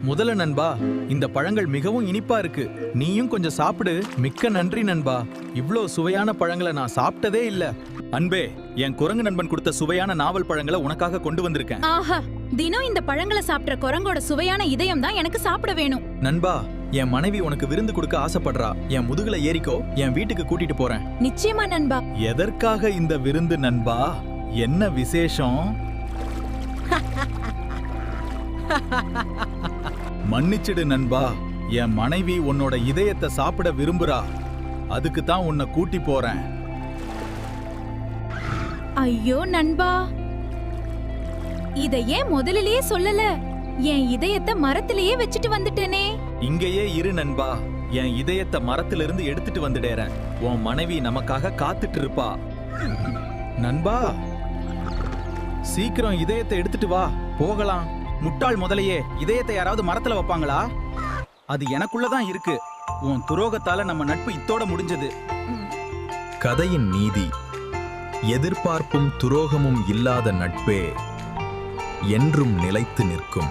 முதல்ல நண்பா, இந்த பழங்கள் மிகவும் இனிப்பா இருக்கு. நீயும் கொஞ்சம் சாப்பிடு. மிக்க நன்றி நண்பா. இவ்ளோ சுவையான பழங்களை நான் சாப்பிட்டதே இல்ல. அன்பே, என் குரங்கு நண்பன் கொடுத்த சுவையான நாவல் பழங்களை உனக்காக கொண்டு வந்திருக்கேன். ஆஹா, தினம் இந்த பழங்களை சாப்பிட்ற குரங்கோட சுவையான இதயம் தான் எனக்கு சாப்பிட வேணும். நண்பா, என் மனைவி உனக்கு விருந்து கொடுக்க ஆசைப்படுறா. என் முதுகுல ஏறிக்கோ, என் வீட்டுக்கு கூட்டிட்டு போறேன். நிச்சயமா நண்பா. எதற்காக இந்த விருந்து நண்பா? என்ன விசேஷம்? மன்னிச்சிடு நண்பா, என் மனைவி உன்னோட இதயத்தை சாப்பிட விரும்புறா. அதுக்கு தான் உன்னை கூட்டி போறேன். ஐயோ நண்பா, இத ஏன் முதலிலேயே சொல்லல? என் இதயத்தை மரத்திலேயே வச்சுட்டு வந்துட்டேனே. இங்கேயே இரு நண்பா, என் இதயத்தை மரத்திலிருந்து எடுத்துட்டு வந்துடறேன். உன் மனைவி நமக்காக காத்துட்டு இருப்பா. நண்பா, சீக்கிரம் இதயத்தை எடுத்துட்டு வா, போகலாம். முட்டாள் முதலையே, இதயத்தை யாராவது மரத்துல வைப்பாங்களா? அது எனக்குள்ளதான் இருக்கு. உன் துரோகத்தால நம்ம நட்பு இத்தோட முடிஞ்சது. கதையின் நீதி: எதிர்பார்ப்பும் துரோகமும் இல்லாத நட்பே என்றும் நிலைத்து நிற்கும்.